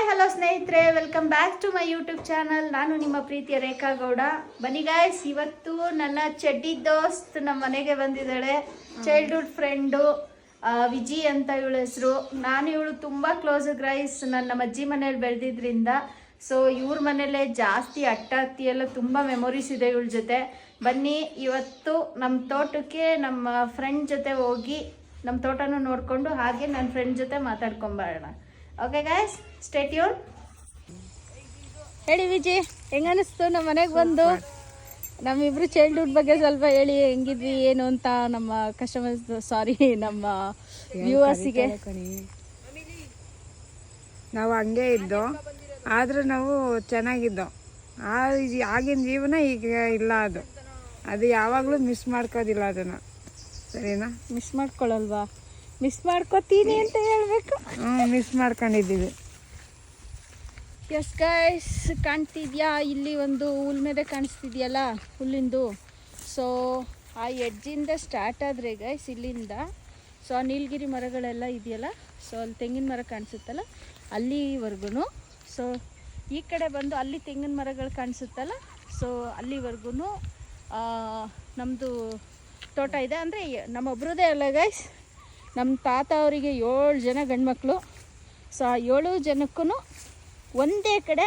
Hello ಸ್ನೇಹಿತರೆ, welcome back to my YouTube channel. ನಾನು ನಿಮ್ಮ ಪ್ರೀತಿಯ ರೇಖಾ ಗೌಡ. ಬನ್ನಿ ಗಾಯ್ಸ್, ಇವತ್ತು ನನ್ನ ಚಡ್ಡಿ ದೋಸ್ತ್ ನಮ್ಮ ಮನೆಗೆ ಬಂದಿದ್ದಾಳೆ. ಚೈಲ್ಡ್ಹುಡ್ ಫ್ರೆಂಡು ವಿಜಿ ಅಂತ ಇವಳ ಹೆಸರು. ನಾನು ಇವಳು ತುಂಬ ಕ್ಲೋಸ್ ಗೈಸ್, ನನ್ನ ಅಜ್ಜಿ ಮನೇಲಿ ಬೆಳೆದಿದ್ರಿಂದ. ಸೊ ಇವ್ರ ಮನೇಲೆ ಜಾಸ್ತಿ ಅಟ್ಟಿ ಎಲ್ಲ ತುಂಬ ಮೆಮೊರೀಸ್ ಇದೆ ಇವಳ ಜೊತೆ. ಬನ್ನಿ ಇವತ್ತು ನಮ್ಮ ತೋಟಕ್ಕೆ ನಮ್ಮ ಫ್ರೆಂಡ್ ಜೊತೆ ಹೋಗಿ ನಮ್ಮ ತೋಟನೂ ನೋಡಿಕೊಂಡು ಹಾಗೆ ನನ್ನ ಫ್ರೆಂಡ್ ಜೊತೆ ಮಾತಾಡ್ಕೊಂಬರೋಣ. Okay guys, stay tune. ಹೇಳಿ ವಿಜಿ, ಹೆಂಗ ಅನಿಸ್ತು ನಮ್ಮ ಮನೆಗೆ ಬಂದು? ನಮ್ಮಿಬ್ರು ಚೈಲ್ಡ್ಹುಡ್ ಬಗ್ಗೆ ಸ್ವಲ್ಪ ಹೇಳಿ, ಹೆಂಗಿದ್ವಿ ಏನು ಅಂತ ನಮ್ಮ ಕಸ್ಟಮರ್ಸ್, ಸಾರಿ ನಮ್ಮ ವ್ಯೂವರ್ಸಿಗೆ. ನಾವು ಹಂಗೆ ಇದ್ದೋ, ಆದರೂ ನಾವು ಚೆನ್ನಾಗಿದ್ದೋ. ಆಗಿನ ಜೀವನ ಈಗ ಇಲ್ಲ. ಅದು ಯಾವಾಗಲೂ ಮಿಸ್ ಮಾಡ್ಕೋದಿಲ್ಲ ಅದನ್ನು, ಸರಿನಾ? ಮಿಸ್ ಮಾಡ್ಕೊಳ್ಳಲ್ವಾ? ಮಿಸ್ ಮಾಡ್ಕೋತೀನಿ ಅಂತ ಹೇಳ್ಬೇಕು. ಮಿಸ್ ಮಾಡ್ಕೊಂಡಿದ್ದೀವಿ. ಎಸ್ ಗೈಸ್, ಕಾಣ್ತಿದ್ಯಾ ಇಲ್ಲಿ ಒಂದು ಹುಲ್ಮೇದೆ ಕಾಣಿಸ್ತಿದ್ಯಲ್ಲ, ಹುಲ್ಲಿಂದು. ಸೊ ಆ ಎಡ್ಜಿಂದ ಸ್ಟಾರ್ಟ್ ಆದರೆ ಗೈಸ್ ಇಲ್ಲಿಂದ, ಸೊ ಆ ನೀಲಗಿರಿ ಮರಗಳೆಲ್ಲ ಇದೆಯಲ್ಲ, ಸೊ ಅಲ್ಲಿ ತೆಂಗಿನ ಮರ ಕಾಣಿಸುತ್ತಲ್ಲ ಅಲ್ಲಿವರೆಗೂ. ಸೊ ಈ ಕಡೆ ಬಂದು ಅಲ್ಲಿ ತೆಂಗಿನ ಮರಗಳು ಕಾಣಿಸುತ್ತಲ್ಲ, ಸೊ ಅಲ್ಲಿವರೆಗೂ ನಮ್ಮದು ತೋಟ ಇದೆ. ಅಂದರೆ ನಮ್ಮೊಬ್ರದೇ ಅಲ್ಲ ಗೈಸ್, ನಮ್ಮ ತಾತ ಅವರಿಗೆ 7 ಜನ ಗಂಡ್ಮಕ್ಳು. ಸೊ ಆ 7 ಜನಕ್ಕೂ ಒಂದೇ ಕಡೆ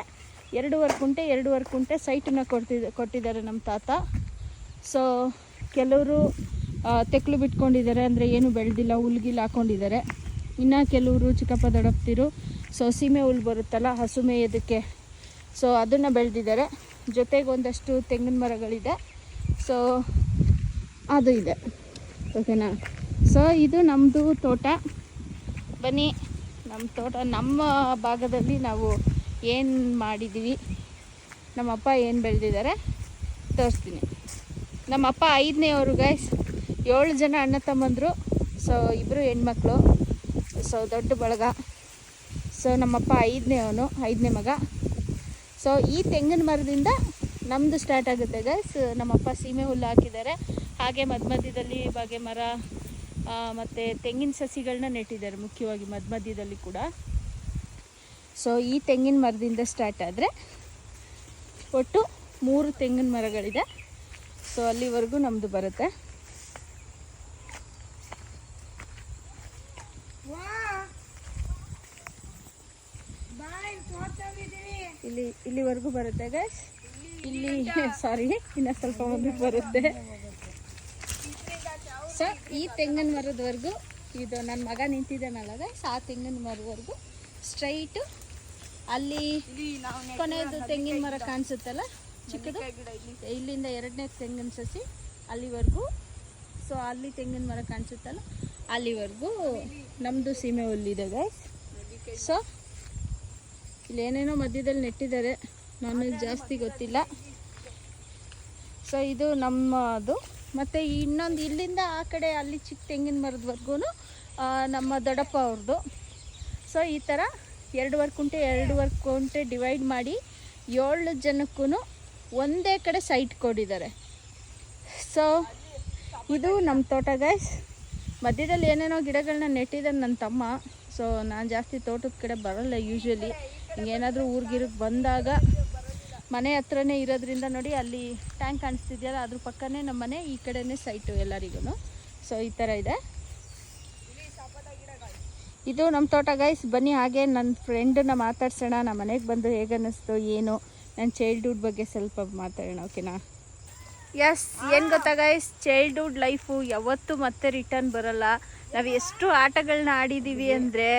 2.5 ಕುಂಟೆ ಸೈಟನ್ನು ಕೊಟ್ಟಿದ್ದಾರೆ ನಮ್ಮ ತಾತ. ಸೊ ಕೆಲವರು ತೆಕ್ಲು ಬಿಟ್ಕೊಂಡಿದ್ದಾರೆ, ಅಂದರೆ ಏನು ಬೆಳೆದಿಲ್ಲ, ಹುಲ್ಗಿಲ್ ಹಾಕ್ಕೊಂಡಿದ್ದಾರೆ. ಇನ್ನು ಕೆಲವರು ಚಿಕ್ಕಪ್ಪ ದೊಡ್ಡಪ್ತಿರು ಸೊ ಸೀಮೆ ಹುಲ್ ಬರುತ್ತಲ್ಲ ಹಸು ಮೇಯೋದಕ್ಕೆ, ಸೊ ಅದನ್ನು ಬೆಳೆದಿದ್ದಾರೆ. ಜೊತೆಗೆ ಒಂದಷ್ಟು ತೆಂಗಿನ ಮರಗಳಿದೆ, ಸೊ ಅದು ಇದೆ. ಓಕೆನಾ? ಸೊ ಇದು ನಮ್ಮದು ತೋಟ. ಬನ್ನಿ, ನಮ್ಮ ತೋಟ, ನಮ್ಮ ಭಾಗದಲ್ಲಿ ನಾವು ಏನು ಮಾಡಿದ್ದೀವಿ, ನಮ್ಮಪ್ಪ ಏನು ಬೆಳೆದಿದ್ದಾರೆ ತೋರಿಸ್ತೀನಿ. ನಮ್ಮಪ್ಪ 5ನೇಯವರು ಗೈಸ್, 7 ಜನ ಅಣ್ಣ ತಮ್ಮಂದರು. ಸೊ 2 ಹೆಣ್ಮಕ್ಳು, ಸೊ ದೊಡ್ಡ ಬಳಗ. ಸೊ ನಮ್ಮಪ್ಪ 5ನೇ ಮಗ. ಸೊ ಈ ತೆಂಗಿನ ಮರದಿಂದ ನಮ್ಮದು ಸ್ಟಾರ್ಟ್ ಆಗುತ್ತೆ ಗೈಸ್. ನಮ್ಮಪ್ಪ ಸೀಮೆ ಹುಲ್ಲು ಹಾಕಿದ್ದಾರೆ, ಹಾಗೆ ಮಧ್ಯದಲ್ಲಿ ಬಾಗೆ ಮರ ಮತ್ತು ತೆಂಗಿನ ಸಸಿಗಳನ್ನ ನೆಟ್ಟಿದ್ದಾರೆ, ಮುಖ್ಯವಾಗಿ ಮಧ್ಯದಲ್ಲಿ ಕೂಡ. ಸೊ ಈ ತೆಂಗಿನ ಮರದಿಂದ ಸ್ಟಾರ್ಟ್ ಆದರೆ ಒಟ್ಟು 3 ತೆಂಗಿನ ಮರಗಳಿದೆ. ಸೊ ಅಲ್ಲಿವರೆಗೂ ನಮ್ಮದು ಬರುತ್ತೆ. ಇಲ್ಲಿವರೆಗೂ ಬರುತ್ತೆ ಗೈಸ್. ಇಲ್ಲಿ ಸಾರಿ, ಇನ್ನು ಸ್ವಲ್ಪ ಮುಂದಕ್ಕೆ ಬರುತ್ತೆ. ಸೊ ಈ ತೆಂಗಿನ ಮರದವರೆಗೂ, ಇದು ನನ್ನ ಮಗ ನಿಂತಿದ್ದಾನಲ್ಲ ಗೈಸ್, ಆ ತೆಂಗಿನ ಮರದವರೆಗೂ ಸ್ಟ್ರೈಟು ಅಲ್ಲಿ ಕೊನೆಯದು ತೆಂಗಿನ ಮರ ಕಾಣಿಸುತ್ತಲ್ಲ ಚಿಕ್ಕದು, ಇಲ್ಲಿಂದ 2ನೇ ತೆಂಗಿನ ಸಸಿ ಅಲ್ಲಿವರೆಗೂ. ಸೊ ಅಲ್ಲಿ ತೆಂಗಿನ ಮರ ಕಾಣಿಸುತ್ತಲ್ಲ ಅಲ್ಲಿವರೆಗೂ ನಮ್ಮದು ಸೀಮೆ ಹುಲ್ಲಿದೆ ಗೈಸ್. ಸೊ ಇಲ್ಲಿ ಏನೇನೋ ಮಧ್ಯದಲ್ಲಿ ನೆಟ್ಟಿದ್ದಾರೆ, ನನಗೆ ಜಾಸ್ತಿ ಗೊತ್ತಿಲ್ಲ. ಸೊ ಇದು ನಮ್ಮದು. ಮತ್ತು ಇನ್ನೊಂದು ಇಲ್ಲಿಂದ ಆ ಕಡೆ ಅಲ್ಲಿ ಚಿಕ್ಕ ತೆಂಗಿನ ಮರದವರೆಗೂ ನಮ್ಮ ದೊಡ್ಡಪ್ಪ ಅವ್ರದ್ದು. ಸೊ ಈ ಥರ 2.5 ಕುಂಟೆ ಡಿವೈಡ್ ಮಾಡಿ 7 ಜನಕ್ಕೂ ಒಂದೇ ಕಡೆ ಸೈಟ್ ಕೊಟ್ಟಿದ್ದಾರೆ. ಸೊ ಇದು ನಮ್ಮ ತೋಟ ಗೈಸ್. ಮಧ್ಯದಲ್ಲಿ ಏನೇನೋ ಗಿಡಗಳನ್ನ ನೆಟ್ಟಿದ್ದಾರೆ ನನ್ನ ತಮ್ಮ. ಸೊ ನಾನು ಜಾಸ್ತಿ ತೋಟದ ಕಡೆ ಬರೋಲ್ಲ ಯೂಶ್ವಲಿ. ಹಿಂಗೇನಾದರೂ ಊರ್ಗಿರಿಗೆ ಬಂದಾಗ ಮನೆ ಹತ್ರನೇ ಇರೋದ್ರಿಂದ, ನೋಡಿ ಅಲ್ಲಿ ಟ್ಯಾಂಕ್ ಕಾಣಿಸ್ತಿದೆಯಲ್ಲ, ಅದ್ರ ಪಕ್ಕನೇ ನಮ್ಮ ಮನೆ, ಈ ಕಡೆನೇ ಸೈಟು ಎಲ್ಲರಿಗೂ. ಸೊ ಈ ಥರ ಇದೆ, ಇದು ನಮ್ಮ ತೋಟ ಗೈಸ್. ಬನ್ನಿ ಹಾಗೆ ನನ್ನ ಫ್ರೆಂಡನ್ನ ಮಾತಾಡ್ಸೋಣ, ನಮ್ಮ ಮನೆಗೆ ಬಂದು ಹೇಗನ್ನಿಸ್ತು ಏನು, ನನ್ನ ಚೈಲ್ಡ್ಹುಡ್ ಬಗ್ಗೆ ಸ್ವಲ್ಪ ಮಾತಾಡೋಣ. ಓಕೆನಾ? ಎಸ್, ಏನು ಗೊತ್ತಾ ಗೈಸ್, ಚೈಲ್ಡ್ಹುಡ್ ಲೈಫು ಯಾವತ್ತೂ ಮತ್ತೆ ರಿಟರ್ನ್ ಬರೋಲ್ಲ. ನಾವು ಎಷ್ಟು ಆಟಗಳನ್ನ ಆಡಿದ್ದೀವಿ ಅಂದರೆ,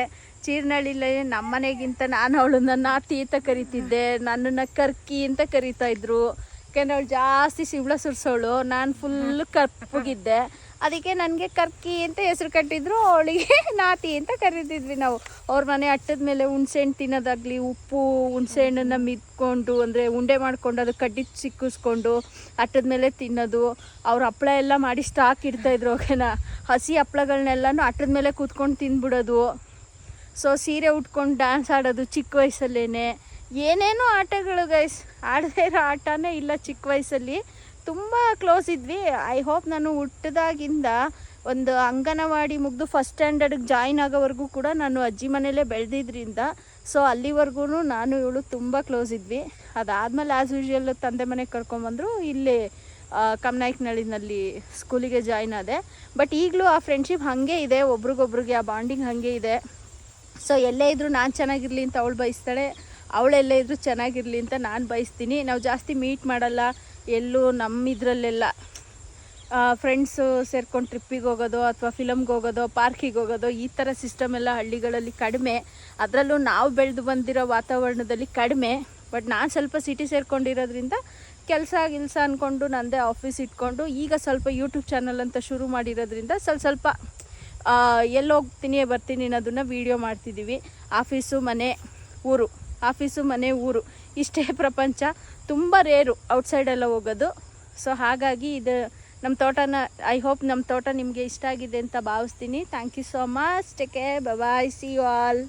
ಚೀರ್ನಳ್ಳಿಲೇ ನಮ್ಮ ಮನೆಗಿಂತ ನಾನು ಅವಳನ್ನ ನಾತಿ ಅಂತ ಕರಿತಿದ್ದೆ, ನನ್ನನ್ನು ಕರ್ಕಿ ಅಂತ ಕರಿತಾಯಿದ್ರು. ಯಾಕೆಂದರೆ ಅವಳು ಜಾಸ್ತಿ ಸಿಬ್ಳ ಸುರಿಸೋಳು, ನಾನು ಫುಲ್ಲು ಕಪ್ಪಗಿದ್ದೆ. ಅದಕ್ಕೆ ನನಗೆ ಕರ್ಕಿ ಅಂತ ಹೆಸ್ರು ಕಟ್ಟಿದ್ರು, ಅವಳಿಗೆ ನಾತಿ ಅಂತ ಕರಿತಿದ್ವಿ ನಾವು. ಅವ್ರ ಮನೆ ಅಟ್ಟದ ಮೇಲೆ ಹುಣ್ಸೆಹಣ್ಣು ತಿನ್ನೋದಾಗಲಿ, ಉಪ್ಪು ಹುಣ್ಸೆಹಣ್ಣನ್ನು ಮಿದ್ಕೊಂಡು, ಅಂದರೆ ಉಂಡೆ ಮಾಡ್ಕೊಂಡು ಅದು ಕಡ್ಡಿ ಸಿಕ್ಕಿಸ್ಕೊಂಡು ಅಟ್ಟದ ಮೇಲೆ ತಿನ್ನೋದು. ಅವ್ರು ಹಪ್ಪಳ ಎಲ್ಲ ಮಾಡಿ ಸ್ಟಾಕ್ ಇಡ್ತಾಯಿದ್ರು. ಓಕೆನಾ? ಹಸಿ ಹಪ್ಪಳಗಳನ್ನೆಲ್ಲನೂ ಅಟ್ಟದ ಮೇಲೆ ಕೂತ್ಕೊಂಡು ತಿಂದ್ಬಿಡೋದು. ಸೊ ಸೀರೆ ಉಟ್ಕೊಂಡು ಡ್ಯಾನ್ಸ್ ಆಡೋದು ಚಿಕ್ಕ ವಯಸ್ಸಲ್ಲೇ. ಏನೇನೋ ಆಟಗಳು ಗೈಸ್, ಆಡದೇ ಇರೋ ಆಟನೇ ಇಲ್ಲ ಚಿಕ್ಕ ವಯಸ್ಸಲ್ಲಿ. ತುಂಬ ಕ್ಲೋಸ್ ಇದ್ವಿ. ಐ ಹೋಪ್ ನಾನು ಹುಟ್ಟಿದಾಗಿಂದ ಒಂದು ಅಂಗನವಾಡಿ ಮುಗಿದು ಫಸ್ಟ್ ಸ್ಟ್ಯಾಂಡರ್ಡ್ಗೆ ಜಾಯಿನ್ ಆಗೋವರೆಗೂ ಕೂಡ ನಾನು ಅಜ್ಜಿ ಮನೇಲೇ ಬೆಳೆದಿದ್ರಿಂದ ಸೊ ಅಲ್ಲಿವರೆಗೂ ನಾನು ಇವಳು ತುಂಬ ಕ್ಲೋಸ್ ಇದ್ವಿ. ಅದಾದಮೇಲೆ ಆ್ಯಸ್ ಯೂಶ್ವಲ್ ತಂದೆ ಮನೆಗೆ ಕರ್ಕೊಂಬಂದರು, ಇಲ್ಲಿ ಕಮ್ನಾಯ್ಕನಹಳ್ಳಿನಲ್ಲಿ ಸ್ಕೂಲಿಗೆ ಜಾಯಿನ್ ಆದೆ. ಬಟ್ ಈಗಲೂ ಆ ಫ್ರೆಂಡ್ಶಿಪ್ ಹಾಗೆ ಇದೆ, ಒಬ್ರಿಗೊಬ್ರಿಗೆ ಆ ಬಾಂಡಿಂಗ್ ಹಾಗೆ ಇದೆ. ಸೊ ಎಲ್ಲೇ ಇದ್ದರೂ ನಾನು ಚೆನ್ನಾಗಿರಲಿ ಅಂತ ಅವಳು ಬಯಸ್ತಾಳೆ, ಅವಳೆಲ್ಲೇ ಇದ್ದರೂ ಚೆನ್ನಾಗಿರಲಿ ಅಂತ ನಾನು ಬಯಸ್ತೀನಿ. ನಾವು ಜಾಸ್ತಿ ಮೀಟ್ ಮಾಡಲ್ಲ ಎಲ್ಲೂ, ನಮ್ಮಿದ್ರಲ್ಲೆಲ್ಲ ಫ್ರೆಂಡ್ಸು ಸೇರ್ಕೊಂಡು ಟ್ರಿಪ್ಪಿಗೆ ಹೋಗೋದು ಅಥವಾ ಫಿಲಮ್ಗೆ ಹೋಗೋದು, ಪಾರ್ಕಿಗೆ ಹೋಗೋದು, ಈ ಥರ ಸಿಸ್ಟಮ್ ಎಲ್ಲ ಹಳ್ಳಿಗಳಲ್ಲಿ ಕಡಿಮೆ. ಅದರಲ್ಲೂ ನಾವು ಬೆಳೆದು ಬಂದಿರೋ ವಾತಾವರಣದಲ್ಲಿ ಕಡಿಮೆ. ಬಟ್ ನಾನು ಸ್ವಲ್ಪ ಸಿಟಿ ಸೇರ್ಕೊಂಡಿರೋದ್ರಿಂದ ಕೆಲಸ ಅಂದ್ಕೊಂಡು ನನ್ನದೇ ಆಫೀಸ್ ಇಟ್ಕೊಂಡು ಈಗ ಸ್ವಲ್ಪ ಯೂಟ್ಯೂಬ್ ಚಾನಲ್ ಅಂತ ಶುರು ಮಾಡಿರೋದ್ರಿಂದ ಸ್ವಲ್ಪ ಎಲ್ಲೋಗ್ತೀನಿ ಬರ್ತೀನಿ ಅನ್ನೋದನ್ನು ವೀಡಿಯೋ ಮಾಡ್ತಿದ್ದೀವಿ. ಆಫೀಸು ಮನೆ ಊರು ಇಷ್ಟೇ ಪ್ರಪಂಚ. ತುಂಬ ರೇರು ಔಟ್ಸೈಡೆಲ್ಲ ಹೋಗೋದು. ಸೊ ಹಾಗಾಗಿ ಇದು ನಮ್ಮ ತೋಟನ, ಐ ಹೋಪ್ ನಮ್ಮ ತೋಟ ನಿಮಗೆ ಇಷ್ಟ ಆಗಿದೆ ಅಂತ ಭಾವಿಸ್ತೀನಿ. Thank you so much. Take care, bye, see you all.